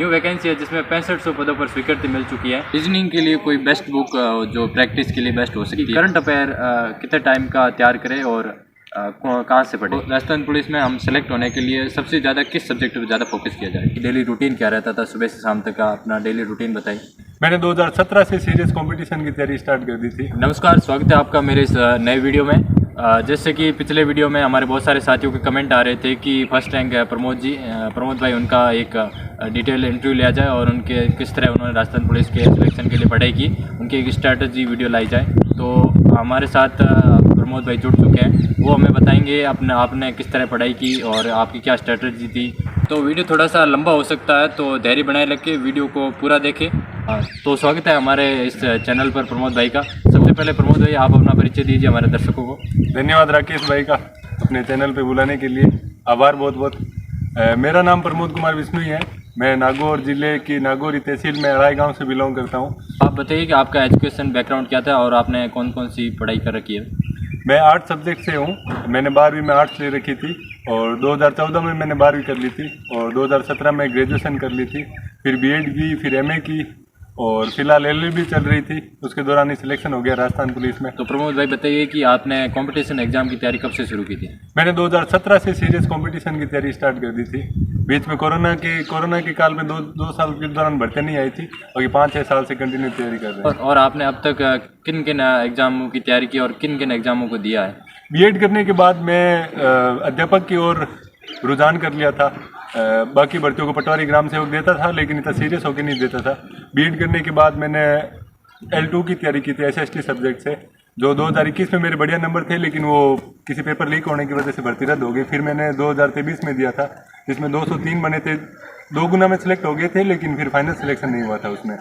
New vacancy है जिसमें 6500 पदों पर स्वीकृति मिल चुकी है। रीजनिंग के लिए कोई बेस्ट बुक जो प्रैक्टिस के लिए बेस्ट हो सकती है। करंट अफेयर कितने टाइम का तैयार करें और कहाँ से पढ़े। राजस्थान पुलिस में हम सेलेक्ट होने के लिए सबसे ज़्यादा किस सब्जेक्ट पर ज़्यादा फोकस किया जाए। डेली रूटीन क्या रहता था, सुबह से शाम तक का अपना डेली रूटीन बताइए। मैंने 2017 से सीरियस कंपटीशन की तैयारी स्टार्ट कर दी थी। नमस्कार, स्वागत है आपका मेरे इस नए वीडियो में। जैसे कि पिछले वीडियो में हमारे बहुत सारे साथियों के कमेंट आ रहे थे कि फर्स्ट रैंक है प्रमोद भाई, उनका एक डिटेल इंटरव्यू लिया जाए और उनके किस तरह उन्होंने राजस्थान पुलिस के सिलेक्शन के लिए पढ़ाई की, उनकी एक स्ट्रैटेजी वीडियो लाई जाए। तो हमारे साथ प्रमोद भाई जुड़ चुके हैं, वो हमें बताएंगे आपने किस तरह पढ़ाई की और आपकी क्या स्ट्रैटेजी थी। तो वीडियो थोड़ा सा लंबा हो सकता है, तो धैर्य बनाए रख के वीडियो को पूरा देखें। तो स्वागत है हमारे इस चैनल पर प्रमोद भाई का। सबसे पहले प्रमोद भाई, आप अपना परिचय दीजिए हमारे दर्शकों को। धन्यवाद राकेश भाई का अपने चैनल पे बुलाने के लिए, आभार बहुत बहुत। मेरा नाम प्रमोद कुमार बिश्नोई है। मैं नागौर जिले की नागौरी तहसील में अड़ाई गांव से बिलोंग करता हूं। आप बताइए कि आपका एजुकेशन बैकग्राउंड क्या था और आपने कौन कौन सी पढ़ाई कर रखी है। मैं आर्ट्स सब्जेक्ट से हूं। मैंने 12वीं में आर्ट्स ले रखी थी और 2014 में मैंने 12वीं कर ली थी और 2017 में ग्रेजुएशन कर ली थी, फिर बीएड की, फिर एमए की और फिलहाल एलएलबी चल रही थी। उसके दौरान ही सिलेक्शन हो गया राजस्थान पुलिस में। तो प्रमोद भाई बताइए कि आपने कंपटीशन एग्जाम की तैयारी कब से शुरू की थी। मैंने 2017 से सीरियस कंपटीशन की तैयारी स्टार्ट कर दी थी। बीच में कोरोना के काल में दो साल के दौरान भर्ती नहीं आई थी और ये 5-6 साल से कंटिन्यू तैयारी कर रहे हैं। और आपने अब तक किन किन एग्जामों की तैयारी की और किन किन एग्जामों को दिया है। बीएड करने के बाद मैं अध्यापक की ओर रुझान कर लिया था। बाकी भर्तियों को पटवारी ग्राम सेवक देता था, लेकिन इतना सीरियस होकर नहीं देता था। बीएड करने के बाद मैंने L2 की तैयारी की थी एसएसटी सब्जेक्ट से, जो 2021 में मेरे बढ़िया नंबर थे, लेकिन वो किसी पेपर लीक होने की वजह से भर्ती रद्द हो गई। फिर मैंने 2023 में दिया था, जिसमें 203 बने थे, 2 गुना में सिलेक्ट हो गए थे, लेकिन फिर फाइनल सिलेक्शन नहीं हुआ था उसमें।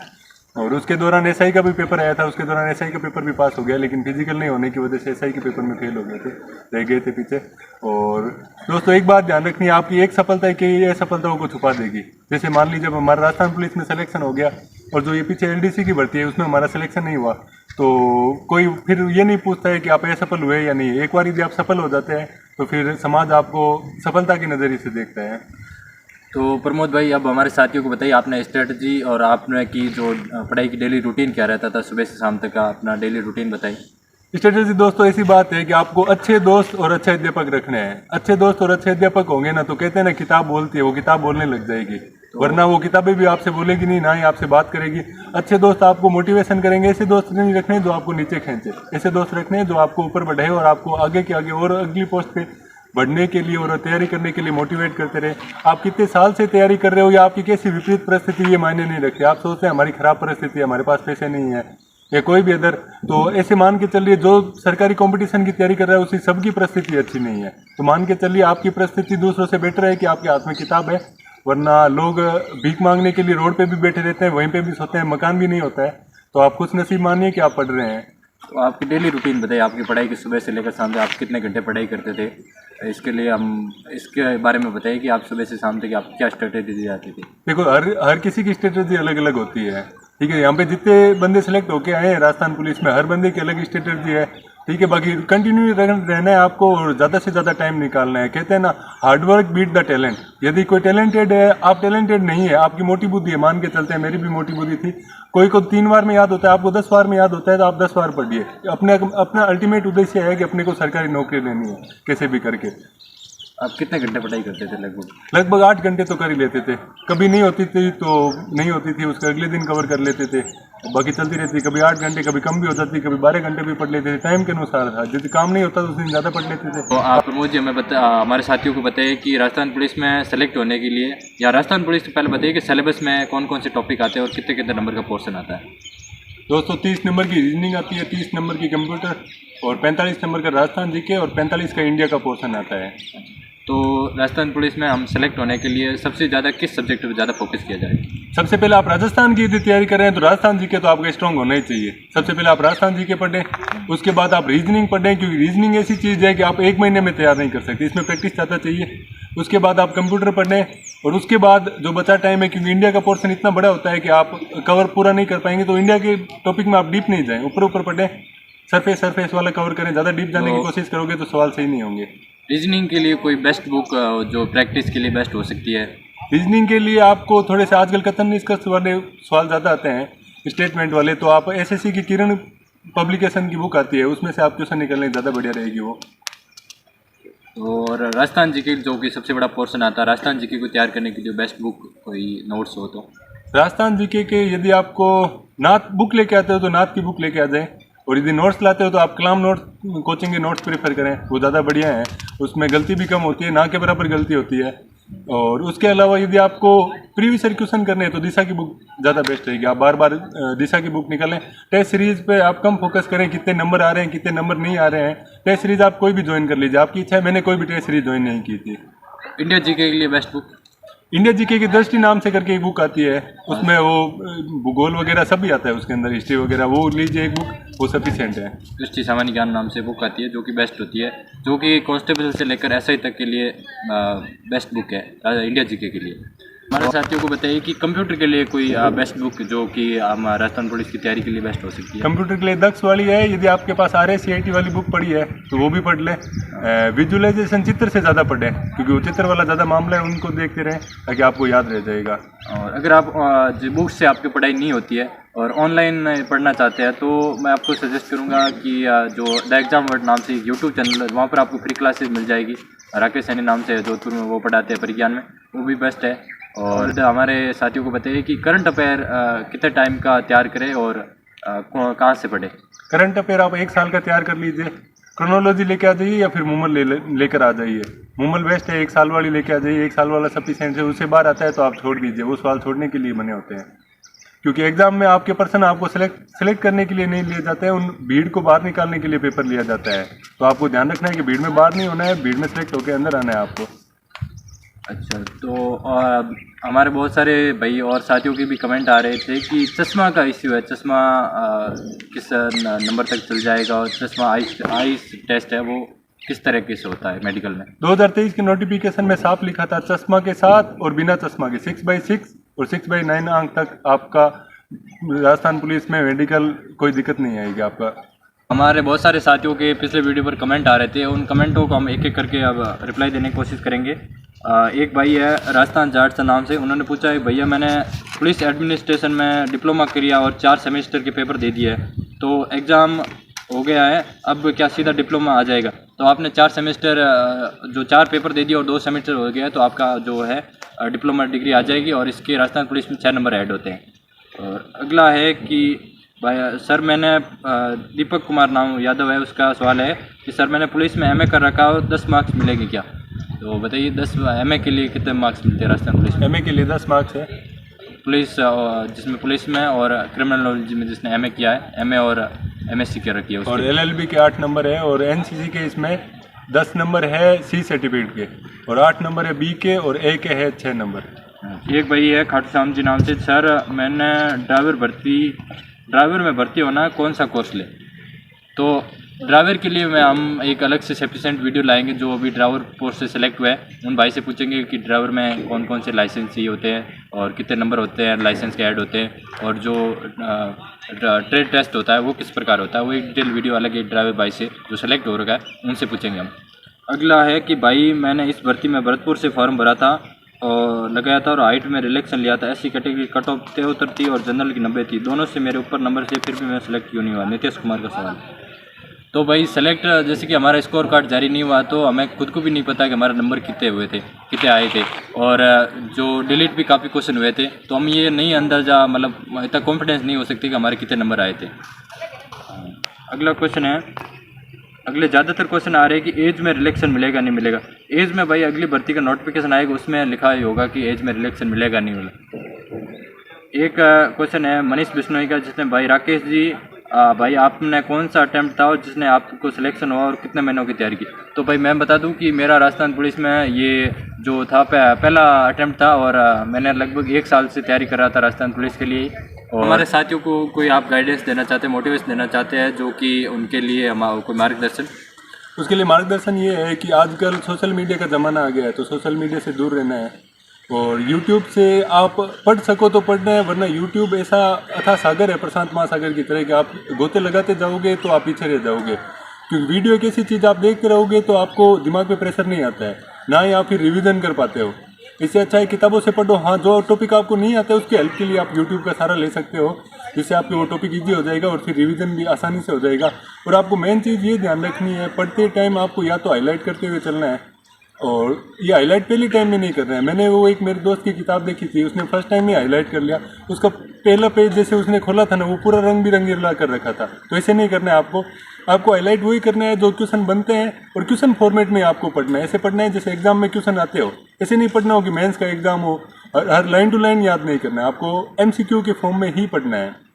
और उसके दौरान एसआई का भी पेपर आया था, उसके दौरान एसआई का पेपर भी पास हो गया, लेकिन फिजिकल नहीं होने की वजह से एसआई के पेपर में फेल हो गए थे, रह गए थे पीछे। और दोस्तों एक बात ध्यान रखनी है, आपकी एक सफलता है कि ये असफलताओं को छुपा देगी। जैसे मान लीजिए जब हमारा राजस्थान पुलिस में सिलेक्शन हो गया और जो ये पीछे एलडीसी की भर्ती है उसमें हमारा सिलेक्शन नहीं हुआ, तो कोई फिर ये नहीं पूछता है कि आप असफल हुए या नहीं। एक बार यदि आप सफल हो जाते हैं तो फिर समाज आपको सफलता की नज़रिए से देखता है। तो प्रमोद भाई, अब हमारे साथियों को बताइए आपने स्ट्रेटजी और आपने की जो पढ़ाई की डेली रूटीन क्या रहता था, सुबह से शाम तक का अपना डेली रूटीन बताइए। स्ट्रेटजी दोस्तों ऐसी बात है कि आपको अच्छे दोस्त और अच्छे अध्यापक रखने हैं। अच्छे दोस्त और अच्छे अध्यापक होंगे ना, तो कहते हैं ना किताब बोलती है, वो किताब बोलने लग जाएगी, वरना वो किताबें भी आपसे बोलेगी नहीं, ना ही आपसे बात करेगी। अच्छे दोस्त आपको मोटिवेशन करेंगे। ऐसे दोस्त नहीं रखने जो आपको नीचे खींचे, ऐसे दोस्त रखने जो आपको ऊपर बढ़ाए और आपको आगे के आगे और अगली पोस्ट पे बढ़ने के लिए और तैयारी करने के लिए मोटिवेट करते रहे। आप कितने साल से तैयारी कर रहे हो या आपकी कैसी विपरीत परिस्थिति, ये मायने नहीं रखते। आप सोचते हैं हमारी खराब परिस्थिति है, हमारे पास पैसे नहीं है या कोई भी अदर, तो ऐसे मान के चलिए जो सरकारी कंपटीशन की तैयारी कर रहा है उसकी सबकी परिस्थिति अच्छी नहीं है, तो मान के चलिए आपकी परिस्थिति दूसरों से बेटर है कि आपके हाथ में किताब है। वरना लोग भीख मांगने के लिए रोड पे भी बैठे रहते हैं, वहीं पे भी सोते हैं, मकान भी नहीं होता है। तो आप खुश नसीब मानिए कि आप पढ़ रहे हैं। तो आपकी डेली रूटीन बताइए, आपकी पढ़ाई की सुबह से लेकर शाम तक आप कितने घंटे पढ़ाई करते थे। इसके लिए हम इसके बारे में बताइए कि आप सुबह से शाम तक आप क्या स्ट्रेटेजी दी जाती थी। देखो हर किसी की स्ट्रेटेजी अलग अलग होती है, ठीक है। यहाँ पे जितने बंदे सेलेक्ट होके आए हैं राजस्थान पुलिस में, हर बंदे की अलग स्ट्रेटेजी है, ठीक है। बाकी कंटिन्यू रहना है आपको और ज़्यादा से ज़्यादा टाइम निकालना है। कहते हैं ना, हार्डवर्क बीट द टैलेंट। यदि कोई टैलेंटेड है, आप टैलेंटेड नहीं है, आपकी मोटी बुद्धि है, मान के चलते हैं मेरी भी मोटी बुद्धि थी, कोई को 3 बार में याद होता है, आपको 10 बार में याद होता है, तो आप 10 बार पढ़िए। अपना अल्टीमेट उद्देश्य है कि अपने को सरकारी नौकरी लेनी है कैसे भी करके। आप कितने घंटे पढ़ाई करते थे लगभग 8 घंटे तो कर ही लेते थे। कभी नहीं होती थी तो नहीं होती थी, उसके अगले दिन कवर कर लेते थे। बाकी चलती रहती, कभी 8 घंटे, कभी कम भी हो जाती, कभी 12 घंटे भी पढ़ लेते थे, टाइम के अनुसार था। यदि काम नहीं होता तो उस दिन ज़्यादा पढ़ लेते थे। तो आप मुझे हमें हमारे साथियों को बताइए कि राजस्थान पुलिस में सेलेक्ट होने के लिए, या राजस्थान पुलिस से पहले बताइए कि सिलेबस में कौन कौन से टॉपिक आते हैं और कितने कितने नंबर का पोर्शन आता है। दोस्तों 30 नंबर की रीजनिंग आती है, 30 नंबर की कंप्यूटर और 45 नंबर का राजस्थान जीके और 45 का इंडिया का पोर्शन आता है। तो राजस्थान पुलिस में हम सेलेक्ट होने के लिए सबसे ज़्यादा किस सब्जेक्ट पर ज़्यादा फोकस किया जाए। सबसे पहले आप राजस्थान की यदि तैयारी कर रहे हैं तो राजस्थान जीके तो आपका स्ट्रांग होना ही चाहिए। सबसे पहले आप राजस्थान जीके पढ़ें, उसके बाद आप रीजनिंग पढ़ें, क्योंकि रीजनिंग ऐसी चीज़ है कि आप 1 महीने में तैयार नहीं कर सकते, इसमें प्रैक्टिस ज़्यादा चाहिए। उसके बाद आप कंप्यूटर पढ़ें और उसके बाद जो बचा टाइम है, क्योंकि इंडिया का पोर्शन इतना बड़ा होता है कि आप कवर पूरा नहीं कर पाएंगे, तो इंडिया के टॉपिक में आप डीप नहीं जाएं, ऊपर ऊपर पढ़ें, सरफेस वाला कवर करें। ज़्यादा डीप जाने की कोशिश करोगे तो सवाल सही नहीं होंगे। रीजनिंग के लिए कोई बेस्ट बुक जो प्रैक्टिस के लिए बेस्ट हो सकती है। रीजनिंग के लिए आपको थोड़े से आजकल कथन निष्कर्ष वाले सवाल ज़्यादा आते हैं, स्टेटमेंट वाले, तो आप एसएससी की किरण पब्लिकेशन की बुक आती है, उसमें से आप क्वेश्चन निकलने ज़्यादा बढ़िया रहेगी वो। और राजस्थान जीके जो कि सबसे बड़ा पोर्शन आता है, राजस्थान जीके को तैयार करने के लिए बेस्ट बुक कोई नोट्स हो तो? राजस्थान जीके के यदि आपको नाथ बुक लेके आते हो तो नाथ की बुक लेके आ जाएं, और यदि नोट्स लाते हो तो आप कलाम नोट कोचिंग के नोट्स प्रेफर करें, वो ज़्यादा बढ़िया हैं, उसमें गलती भी कम होती है, ना के बराबर गलती होती है। और उसके अलावा यदि आपको प्रीवियस ईयर क्वेश्चन करने हैं तो दिशा की बुक ज़्यादा बेस्ट रहेगी। आप बार बार दिशा की बुक निकालें। टेस्ट सीरीज़ पे आप कम फोकस करें, कितने नंबर आ रहे हैं कितने नंबर नहीं आ रहे हैं। टेस्ट सीरीज़ आप कोई भी ज्वाइन कर लीजिए, आपकी इच्छा है। मैंने कोई भी टेस्ट सीरीज ज्वाइन नहीं की थी। इंडिया जीके के लिए बेस्ट बुक? इंडिया जीके की दृष्टि नाम से करके एक बुक आती है, उसमें वो भूगोल वगैरह सब भी आता है, उसके अंदर हिस्ट्री वगैरह, वो लीजिए एक बुक, वो सफिशिएंट है। दृष्टि सामान्य ज्ञान नाम से बुक आती है जो कि बेस्ट होती है, जो कि कांस्टेबल से लेकर एसआई तक के लिए बेस्ट बुक है इंडिया जीके के लिए। हमारे साथियों को बताइए कि कंप्यूटर के लिए कोई बेस्ट बुक जो कि हम राजस्थान पुलिस की तैयारी के लिए बेस्ट हो सकती है। कंप्यूटर के लिए दक्ष वाली है, यदि आपके पास RSCIT वाली बुक पड़ी है तो वो भी पढ़ लें। विजुअलाइजेशन चित्र से ज़्यादा पढ़ें, क्योंकि वो चित्र वाला ज़्यादा मामला है, उनको देखते रहें ताकि आपको याद रह जाएगा। और अगर आप जो बुक से आपकी पढ़ाई नहीं होती है और ऑनलाइन पढ़ना चाहते हैं तो मैं आपको सजेस्ट करूंगा कि जो द एग्ज़ाम वर्ड नाम से यूट्यूब चैनल है, वहाँ पर आपको फ्री क्लासेस मिल जाएगी। राकेश सैनी नाम से जोधपुर में वो पढ़ाते हैं परिज्ञान में, वो भी बेस्ट है। और हमारे साथियों को बताइए कि करंट अफेयर कितने टाइम का तैयार करें और कहाँ से पढ़ें। करंट अफेयर आप 1 साल का तैयार कर लीजिए, क्रोनोलॉजी लेके आ जाइए या फिर मूमल लेकर आ जाइए। मूमल बेस्ट है, 1 साल वाली लेके आ जाइए, 1 साल वाला सफिशिएंट है। उससे बाहर आता है तो आप छोड़ दीजिए, वो सवाल छोड़ने के लिए बने होते हैं, क्योंकि एग्जाम में आपके पर्सन आपको सेलेक्ट करने के लिए नहीं लिए जाते हैं, उन भीड़ को बाहर निकालने के लिए पेपर लिया जाता है। तो आपको ध्यान रखना है कि भीड़ में बाहर नहीं होना है, भीड़ में सेलेक्ट होकर अंदर आना है आपको। अच्छा, तो हमारे बहुत सारे भाई और साथियों के भी कमेंट आ रहे थे कि चश्मा का इश्यू है, चश्मा किस नंबर तक चल जाएगा, और चश्मा आइस टेस्ट है वो किस तरीके से होता है मेडिकल में। 2023 के नोटिफिकेशन में साफ लिखा था चश्मा के साथ और बिना चश्मा के 6/6 और 6/9 अंक तक आपका राजस्थान पुलिस में मेडिकल कोई दिक्कत नहीं आएगी आपका। हमारे बहुत सारे साथियों के पिछले वीडियो पर कमेंट आ रहे थे, उन कमेंटों को हम एक एक करके अब रिप्लाई देने की कोशिश करेंगे। एक भाई है राजस्थान जाट नाम से, उन्होंने पूछा है भैया मैंने पुलिस एडमिनिस्ट्रेशन में डिप्लोमा किया और 4 सेमेस्टर के पेपर दे दिए, तो एग्ज़ाम हो गया है, अब क्या सीधा डिप्लोमा आ जाएगा? तो आपने 4 सेमेस्टर जो 4 पेपर दे दिए और 2 सेमेस्टर हो गया, तो आपका जो है डिप्लोमा डिग्री आ जाएगी और इसके राजस्थान पुलिस में 6 नंबर ऐड होते हैं। और अगला है कि भाई सर मैंने दीपक कुमार नाम यादव है, उसका सवाल है कि सर मैंने पुलिस में MA कर रखा और 10 मार्क्स मिलेंगे क्या? तो बताइए 10 MA के लिए कितने मार्क्स मिलते हैं राजस्थान पुलिस में? MA के लिए 10 मार्क्स है। पुलिस जिसमें पुलिस में और क्रिमिनोलॉजी में जिसने MA किया है, MA और MSc कर रखी है और LLB के 8 नंबर है, और NCC के इसमें 10 नंबर है C सर्टिफिकेट के, और 8 नंबर है B के, और A के है 6 नंबर। एक भाई है खाटू श्याम जी नाम से, सर मैंने ड्राइवर में भर्ती होना है, कौन सा कोर्स ले? तो ड्राइवर के लिए हम एक अलग से सफिशिएंट वीडियो लाएंगे। जो अभी ड्राइवर पोस्ट से सिलेक्ट हुए हैं उन भाई से पूछेंगे कि ड्राइवर में कौन कौन से लाइसेंस चाहिए होते हैं और कितने नंबर होते हैं लाइसेंस के ऐड होते हैं, और जो ट्रेड टेस्ट होता है वो किस प्रकार होता है, वो एक डिटेल वीडियो अलग है ड्राइवर भाई से जो सेलेक्ट हो रखा है, उनसे पूछेंगे हम। अगला है कि भाई मैंने इस भर्ती में भरतपुर से फॉर्म भरा था और लगाया था और हाइट में रिलेक्शन लिया था, SC कैटेगरी कट ऑफ 73 थी और जनरल की 90 थी, दोनों से मेरे ऊपर नंबर थे, फिर भी मैं सेलेक्ट क्यों नहीं हुआ? नीतीश कुमार का सवाल। तो भाई सेलेक्ट जैसे कि हमारा स्कोर कार्ड जारी नहीं हुआ तो हमें खुद को भी नहीं पता कि हमारे नंबर कितने हुए थे, कितने आए थे, और जो डिलीट भी काफ़ी क्वेश्चन हुए थे, तो हम ये नहीं अंदाज़ा मतलब इतना कॉन्फिडेंस नहीं हो सकती कि हमारे कितने नंबर आए थे। अगला क्वेश्चन है, अगले ज़्यादातर क्वेश्चन आ रहे हैं कि एज में रिलेक्शन मिलेगा नहीं मिलेगा। एज में भाई अगली भर्ती का नोटिफिकेशन आएगा, उसमें लिखा ही होगा कि एज में रिलेक्शन मिलेगा नहीं मिलेगा। एक क्वेश्चन है मनीष बिश्नोई का, जिसने भाई राकेश जी भाई आपने कौन सा अटैम्प्ट था और जिसने आपको सिलेक्शन हुआ और कितने महीनों की तैयारी की? तो भाई मैं बता दूं कि मेरा राजस्थान पुलिस में ये जो था पहला अटैम्प्ट था, और मैंने लगभग 1 साल से तैयारी कर रहा था राजस्थान पुलिस के लिए। और हमारे साथियों को कोई आप गाइडेंस देना चाहते हैं, मोटिवेशन देना चाहते हैं, जो कि उनके लिए हमारा कोई मार्गदर्शन? उसके लिए मार्गदर्शन ये है कि आजकल सोशल मीडिया का ज़माना आ गया है, तो सोशल मीडिया से दूर रहना है, और YouTube से आप पढ़ सको तो पढ़ना है, वरना YouTube ऐसा अथाह सागर है प्रशांत महासागर की तरह कि आप गोते लगाते जाओगे तो आप पीछे रह जाओगे, क्योंकि वीडियो एक ऐसी चीज़ आप देखते रहोगे तो आपको दिमाग पे प्रेशर नहीं आता है, ना ही आप फिर रिवीजन कर पाते हो। इससे अच्छा है किताबों से पढ़ो। हाँ, जो टॉपिक आपको नहीं आता है उसकी हेल्प के लिए आप यूट्यूब का सहारा ले सकते हो, जिससे आपके वो टॉपिक ईजी हो जाएगा और फिर रिवीजन भी आसानी से हो जाएगा। और आपको मेन चीज़ ये ध्यान रखनी है, पढ़ते टाइम आपको या तो हाईलाइट करते हुए चलना है, और ये हाईलाइट पहले टाइम में नहीं करना है। मैंने वो एक मेरे दोस्त की किताब देखी थी, उसने फर्स्ट टाइम ही हाईलाइट कर लिया, उसका पहला पेज जैसे उसने खोला था ना वो पूरा रंग बिरंगी ला कर रखा था। तो ऐसे नहीं करना है आपको हाईलाइट वही करना है जो क्वेश्चन बनते हैं, और क्वेश्चन फॉर्मेट में आपको पढ़ना है। ऐसे पढ़ना है जैसे एग्जाम में क्वेश्चन आते हो, ऐसे नहीं पढ़ना हो कि मेंस का एग्जाम हो, हर लाइन टू लाइन याद नहीं करना है, आपको एमसीक्यू के फॉर्म में ही पढ़ना है।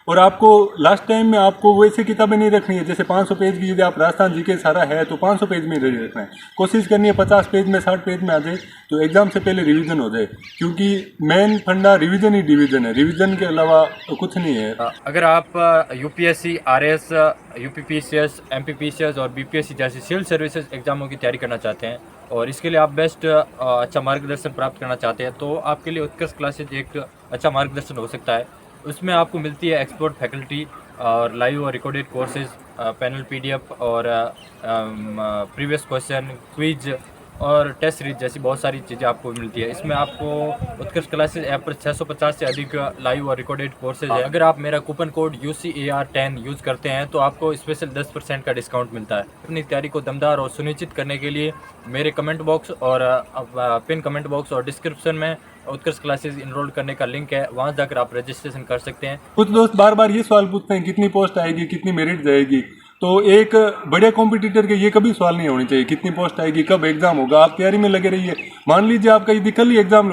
और आपको लास्ट टाइम में आपको वैसे किताबें नहीं रखनी है जैसे 500 पेज की, यदि आप राजस्थान जीके सारा है तो 500 पेज में नहीं रखना है। कोशिश करनी है 50 पेज में 60 पेज में आ जाए, तो एग्जाम से पहले रिवीजन हो जाए, क्योंकि मेन फंडा रिवीजन ही डिवीजन है, रिवीजन के अलावा कुछ नहीं है। अगर आप यूपीएससी, आरएस, यूपीपीसीएस, एमपीपीसीएस और बीपीएससी जैसी सिविल सर्विसेज एग्जामों की तैयारी करना चाहते हैं और इसके लिए आप बेस्ट अच्छा मार्गदर्शन प्राप्त करना चाहते हैं, तो आपके लिए उत्कर्ष क्लासेज एक अच्छा मार्गदर्शन हो सकता है। उसमें आपको मिलती है एक्सपर्ट फैकल्टी और लाइव और रिकॉर्डेड कोर्सेज, पैनल पीडीएफ और प्रीवियस क्वेश्चन, क्विज और टेस्ट सीरीज जैसी बहुत सारी चीज़ें आपको मिलती है। इसमें आपको उत्कर्ष क्लासेज ऐप पर 650 से अधिक लाइव और रिकॉर्डेड कोर्सेज है। अगर आप मेरा कूपन कोड UCAR10 यूज़ करते हैं तो आपको स्पेशल 10% का डिस्काउंट मिलता है। अपनी तैयारी को दमदार और सुनिश्चित करने के लिए मेरे कमेंट बॉक्स और पिन कमेंट बॉक्स और डिस्क्रिप्शन में उत्कर्ष क्लासेज इनरोल करने का लिंक है, वहाँ जाकर आप रजिस्ट्रेशन कर सकते हैं। कुछ दोस्त बार बार ये सवाल पूछते हैं कितनी पोस्ट आएगी, कितनी मेरिट जाएगी। तो एक बड़े कॉम्पिटिटर के ये कभी सवाल नहीं होनी चाहिए कितनी पोस्ट आएगी, कब एग्जाम होगा। आप तैयारी में लगे रहिए। मान लीजिए आपका यदि कल ही एग्जाम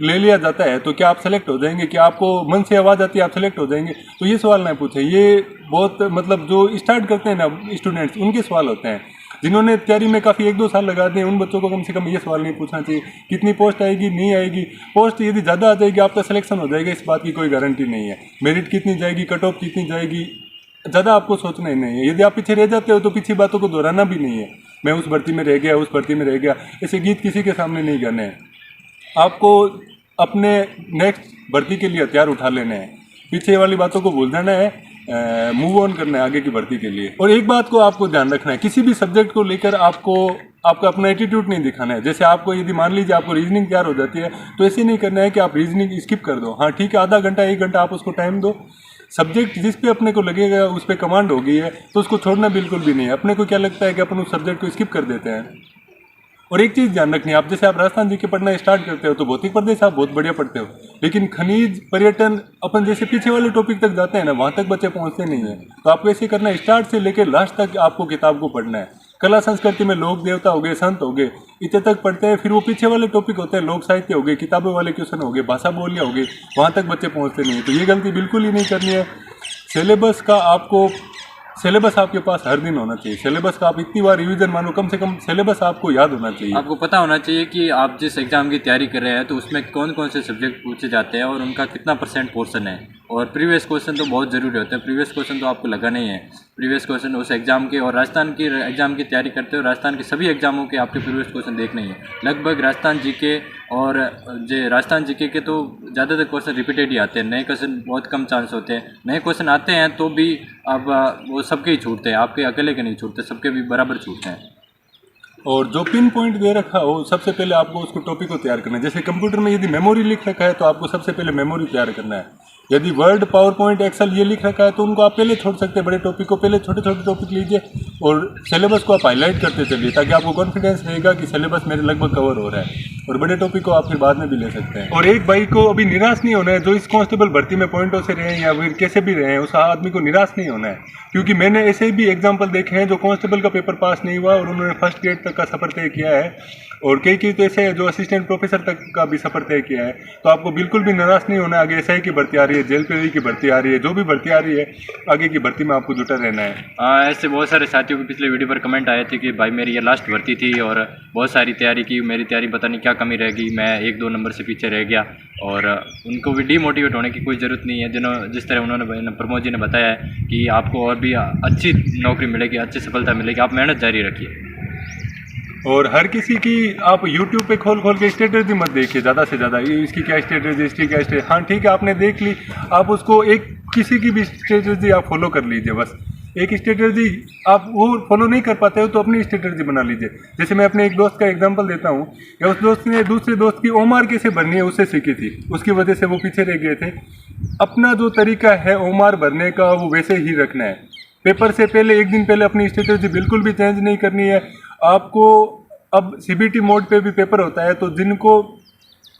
ले लिया जाता है तो क्या आप सेलेक्ट हो जाएंगे? क्या आपको मन से आवाज़ आती है आप सेलेक्ट हो जाएंगे? तो ये सवाल ना पूछे, ये बहुत मतलब जो स्टार्ट करते हैं ना स्टूडेंट्स, उनके सवाल होते हैं। जिन्होंने तैयारी में काफ़ी 1-2 साल लगा दिए उन बच्चों को कम से कम ये सवाल नहीं पूछना चाहिए कितनी पोस्ट आएगी, नहीं आएगी। पोस्ट यदि ज़्यादा आ जाएगी आपका सिलेक्शन हो जाएगा, इस बात की कोई गारंटी नहीं है। मेरिट कितनी जाएगी, कट ऑफ कितनी जाएगी, ज़्यादा आपको सोचना ही नहीं है। यदि आप पीछे रह जाते हो तो पीछे बातों को दोहराना भी नहीं है, मैं उस भर्ती में रह गया, उस भर्ती में रह गया, ऐसे गीत किसी के सामने नहीं गाने हैं। आपको अपने नेक्स्ट भर्ती के लिए हथियार उठा लेने हैं, पीछे वाली बातों को भूल जाना है, मूव ऑन करना है आगे की भर्ती के लिए। और एक बात को आपको ध्यान रखना है, किसी भी सब्जेक्ट को लेकर आपका अपना एटीट्यूड नहीं दिखाना है। जैसे आपको यदि मान लीजिए आपको रीजनिंग तैयार हो जाती है तो ऐसे नहीं करना है कि आप रीजनिंग स्किप कर दो। हाँ ठीक है, आधा घंटा 1 घंटा आप उसको टाइम दो। सब्जेक्ट जिस पे अपने को लगेगा उस पर कमांड हो गई है तो उसको छोड़ना बिल्कुल भी नहीं है। अपने को क्या लगता है कि अपन उस सब्जेक्ट को स्किप कर देते हैं। और एक चीज़ ध्यान रखनी है, आप जैसे आप राजस्थान जीके पढ़ना स्टार्ट करते हो तो भौतिक प्रदेश आप बहुत बढ़िया पढ़ते हो, लेकिन खनिज पर्यटन अपन जैसे पीछे वाले टॉपिक तक जाते हैं ना, वहाँ तक बच्चे पहुँचते नहीं है। तो आपको ऐसे करना है, स्टार्ट से लेकर लास्ट तक आपको किताब को पढ़ना है। कला संस्कृति में लोक देवता हो गए, संत हो गए, इतने तक पढ़ते हैं। फिर वो पीछे वाले टॉपिक होते हैं, लोक साहित्य हो गए, किताबों वाले क्वेश्चन हो गए, भाषा बोलियाँ हो गई, वहाँ तक बच्चे पहुँचते नहीं है। तो ये गलती बिल्कुल ही नहीं करनी है। सिलेबस आपके पास हर दिन होना चाहिए। सिलेबस का आप इतनी बार रिवीजन मानो, कम से कम सिलेबस आपको याद होना चाहिए। आपको पता होना चाहिए कि आप जिस एग्ज़ाम की तैयारी कर रहे हैं तो उसमें कौन कौन से सब्जेक्ट पूछे जाते हैं और उनका कितना % पोर्शन है। और प्रीवियस क्वेश्चन तो बहुत ज़रूरी होता है। प्रीवियस क्वेश्चन तो आपको लगाना ही है। प्रीवियस क्वेश्चन उस एग्ज़ाम के, और राजस्थान की एग्ज़ाम की तैयारी करते हो राजस्थान के सभी एग्ज़ामों के आपके प्रीवियस क्वेश्चन देखने ही है। लगभग राजस्थान जीके और राजस्थान जीके के तो ज़्यादातर क्वेश्चन रिपीटेड ही आते हैं। नए क्वेश्चन बहुत कम चांस होते हैं। नए क्वेश्चन आते हैं तो भी अब वो सबके ही छूटते हैं, आपके अकेले के नहीं छूटते, सबके भी बराबर छूटते हैं। और जो पिन पॉइंट दे रखा हो सबसे पहले आपको उसको टॉपिक को तैयार करना है। जैसे कंप्यूटर में यदि मेमोरी लिख रखा है तो आपको सबसे पहले मेमोरी तैयार करना है। यदि वर्ड, पावर पॉइंट, एक्सेल ये लिख रखा है तो उनको आप पहले छोड़ सकते हैं। बड़े टॉपिक को पहले छोटे छोटे टॉपिक लीजिए और सिलेबस को आप हाईलाइट करते चलिए, ताकि आपको कॉन्फिडेंस रहेगा कि सिलेबस मेरे लगभग कवर हो रहा है। और बड़े टॉपिक को आप फिर बाद में भी ले सकते हैं। और एक भाई को अभी निराश नहीं होना है, जो इस कांस्टेबल भर्ती में पॉइंटों से रहे हैं या फिर कैसे भी रहे हैं, उस आदमी को निराश नहीं होना है। क्योंकि मैंने ऐसे भी एग्जाम्पल देखे हैं जो कांस्टेबल का पेपर पास नहीं हुआ और उन्होंने फर्स्ट ग्रेड तक का सफ़र तय किया है। और कई तो ऐसे है जो असिस्टेंट प्रोफेसर तक का भी सफ़र तय किया है। तो आपको बिल्कुल भी निराश नहीं होना है। आगे SI की भर्ती आ रही है, जेल पेरी की भर्ती आ रही है, जो भी भर्ती आ रही है, आगे की भर्ती में आपको जुटा रहना है। ऐसे बहुत सारे साथियों के पिछले वीडियो पर कमेंट आए थे कि भाई मेरी ये लास्ट भर्ती थी और बहुत सारी तैयारी की, मेरी तैयारी पता नहीं क्या कमी रह गई, मैं 1-2 नंबर से पीछे रह गया। और उनको भी डीमोटिवेट होने की कोई ज़रूरत नहीं है। जिस तरह उन्होंने प्रमोद जी ने बताया है कि आपको और भी अच्छी नौकरी मिलेगी, अच्छी सफलता मिलेगी, आप मेहनत जारी रखिए। और हर किसी की आप YouTube पे खोल के स्ट्रेटजी मत देखिए ज़्यादा से ज़्यादा, इसकी क्या स्ट्रेटजी, इसकी क्या स्ट्रेटजी। हाँ ठीक है, आपने देख ली, आप उसको एक किसी की भी स्ट्रेटजी आप फॉलो कर लीजिए बस। एक स्ट्रेटजी आप वो फॉलो नहीं कर पाते हो तो अपनी स्ट्रेटजी बना लीजिए। जैसे मैं अपने एक दोस्त का एग्जांपल देता हूँ कि उस दोस्त ने दूसरे दोस्त की ओमार कैसे भरनी है उससे सीखी थी, उसकी वजह से वो पीछे रह गए थे। अपना जो तरीका है ओमार भरने का वो वैसे ही रखना है। पेपर से पहले एक दिन पहले अपनी स्ट्रेटजी बिल्कुल भी चेंज नहीं करनी है आपको। अब सीबीटी मोड पे भी पेपर होता है, तो जिनको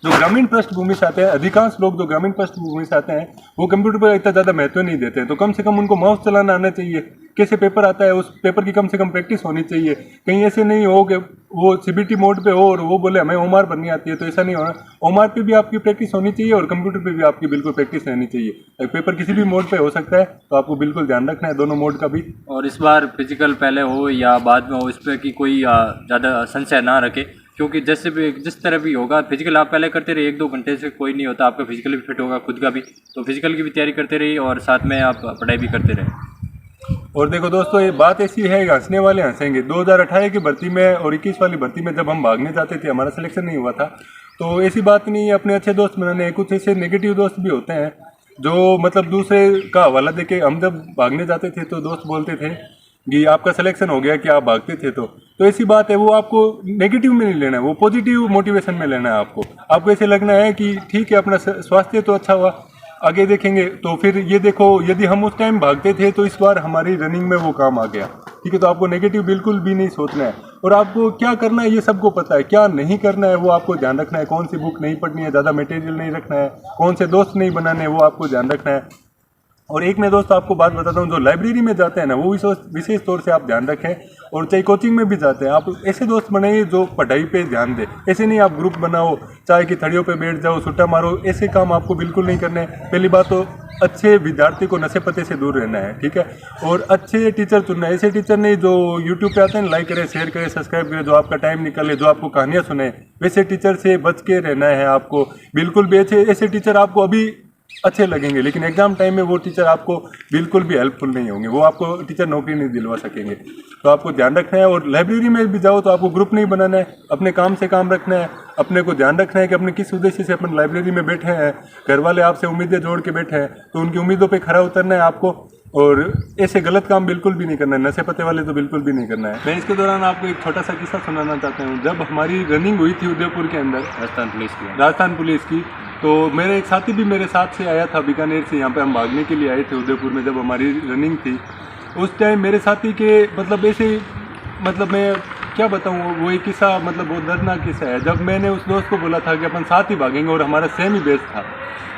जो ग्रामीण पृष्ठभूमि से आते हैं, अधिकांश लोग जो ग्रामीण पृष्ठभूमि से आते हैं वो कंप्यूटर पर इतना ज़्यादा महत्व नहीं देते हैं, तो कम से कम उनको माउस चलाना आना चाहिए। कैसे पेपर आता है उस पेपर की कम से कम प्रैक्टिस होनी चाहिए। कहीं ऐसे नहीं हो कि वो सीबीटी मोड पे हो और वो बोले हमें ओमार भरनी आती है, तो ऐसा नहीं होना। ओमार पे भी आपकी प्रैक्टिस होनी चाहिए और कंप्यूटर पे भी आपकी बिल्कुल प्रैक्टिस रहनी चाहिए। पेपर किसी भी मोड पे हो सकता है, तो आपको बिल्कुल ध्यान रखना है दोनों मोड का भी। और इस बार फिजिकल पहले हो या बाद में हो, इस पर की कोई ज़्यादा संशय ना रखे, क्योंकि जैसे भी जिस तरह भी होगा फिजिकल आप पहले करते रहिए, 1-2 घंटे से कोई नहीं होता, आपका फिजिकल भी फिट होगा खुद का भी, तो फिजिकल की भी तैयारी करते रहिए और साथ में आप पढ़ाई भी करते रहें। और देखो दोस्तों, ये बात ऐसी है, हंसने वाले हंसेंगे। 2018 की भर्ती में और 21 वाली भर्ती में जब हम भागने जाते थे, हमारा सिलेक्शन नहीं हुआ था, तो ऐसी बात नहीं है अपने अच्छे दोस्त बनाने। कुछ ऐसे नेगेटिव दोस्त भी होते हैं जो मतलब दूसरे का हवाला देके, हम जब भागने जाते थे तो दोस्त बोलते थे कि आपका सिलेक्शन हो गया कि आप भागते थे, तो ऐसी बात है। वो आपको नेगेटिव में नहीं लेना है, वो पॉजिटिव मोटिवेशन में लेना है। आपको ऐसे लगना है कि ठीक है, अपना स्वास्थ्य तो अच्छा हुआ, आगे देखेंगे। तो फिर ये देखो, यदि हम उस टाइम भागते थे तो इस बार हमारी रनिंग में वो काम आ गया, ठीक है। तो आपको नेगेटिव बिल्कुल भी नहीं सोचना है, और आपको क्या करना है ये सबको पता है, क्या नहीं करना है वो आपको ध्यान रखना है। कौन सी बुक नहीं पढ़नी है, ज़्यादा मटेरियल नहीं रखना है, कौन से दोस्त नहीं बनाने हैं वो आपको ध्यान रखना है। और एक मैं दोस्त आपको बात बताता हूँ, जो लाइब्रेरी में जाते हैं ना, वो विशेष तौर से आप ध्यान रखें। और चाहे कोचिंग में भी जाते हैं, आप ऐसे दोस्त बनाइए जो पढ़ाई पे ध्यान दे। ऐसे नहीं आप ग्रुप बनाओ, चाय की थड़ियों पे बैठ जाओ, सुट्टा मारो, ऐसे काम आपको बिल्कुल नहीं करने हैं। पहली बात तो अच्छे विद्यार्थी को नशे पते से दूर रहना है, ठीक है। और अच्छे टीचर चुनना है, ऐसे टीचर नहीं जो यूट्यूब पे आते हैं लाइक करें, शेयर करें, सब्सक्राइब करें, जो आपका टाइम निकाले, जो आपको कहानियाँ सुने, वैसे टीचर से बच के रहना है आपको बिल्कुल भी। ऐसे टीचर आपको अभी अच्छे लगेंगे, लेकिन एग्जाम टाइम में वो टीचर आपको बिल्कुल भी हेल्पफुल नहीं होंगे, वो आपको टीचर नौकरी नहीं दिलवा सकेंगे। तो आपको ध्यान रखना है। और लाइब्रेरी में भी जाओ तो आपको ग्रुप नहीं बनाना है, अपने काम से काम रखना है। अपने को ध्यान रखना है कि अपने किस उद्देश्य से अपन लाइब्रेरी में बैठे हैं। घर वाले आपसे उम्मीदें जोड़ के बैठे हैं, तो उनकी उम्मीदों पर खरा उतरना है आपको। और ऐसे गलत काम बिल्कुल भी नहीं करना है, नशे पते वाले तो बिल्कुल भी नहीं करना है। मैं इसके दौरान आपको एक छोटा सा किस्सा सुनाना चाहता हूँ। जब हमारी रनिंग हुई थी उदयपुर के अंदर, राजस्थान पुलिस की, तो मेरे एक साथी भी मेरे साथ से आया था बीकानेर से। यहाँ पे हम भागने के लिए आए थे उदयपुर में, जब हमारी रनिंग थी उस टाइम मेरे साथी के मतलब ऐसे, मतलब मैं क्या बताऊँ, वो एक किस्सा मतलब बहुत दर्दनाक किस्सा है। जब मैंने उस दोस्त को बोला था कि अपन साथ ही भागेंगे, और हमारा सेम ही बेस था,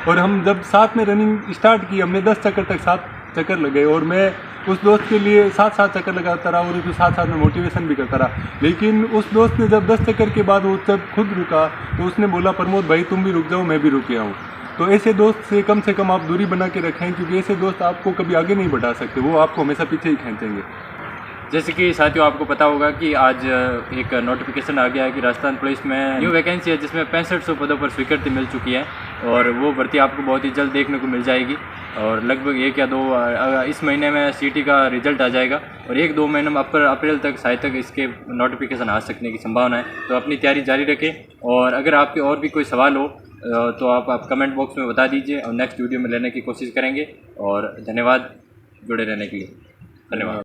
और हम जब साथ में रनिंग स्टार्ट की, हमने 10 चक्कर तक 7 चक्कर लगे, और मैं उस दोस्त के लिए 7 चक्कर लगाता रहा और उसके साथ में मोटिवेशन भी करता रहा। लेकिन उस दोस्त ने जब 10 चक्कर के बाद वो जब खुद रुका, तो उसने बोला, प्रमोद भाई तुम भी रुक जाओ, मैं भी रुक गया हूँ। तो ऐसे दोस्त से कम आप दूरी बना के रखें, क्योंकि ऐसे दोस्त आपको कभी आगे नहीं बढ़ा सकते, वो आपको हमेशा पीछे ही खींचेंगे। जैसे कि साथियों, आपको पता होगा कि आज एक नोटिफिकेशन आ गया है कि राजस्थान पुलिस में न्यू वैकेंसी है, जिसमें 6500 पदों पर स्वीकृति मिल चुकी है, और वो भर्ती आपको बहुत ही जल्द देखने को मिल जाएगी। और लगभग 1 या 2 इस महीने में सीटी का रिजल्ट आ जाएगा, और 1-2 महीने में अप्रैल तक शायद तक इसके नोटिफिकेशन आ सकने की संभावना है। तो अपनी तैयारी जारी रखें, और अगर आपके और भी कोई सवाल हो तो आप कमेंट बॉक्स में बता दीजिए, और नेक्स्ट वीडियो में लेने की कोशिश करेंगे। और धन्यवाद जुड़े रहने के लिए, धन्यवाद।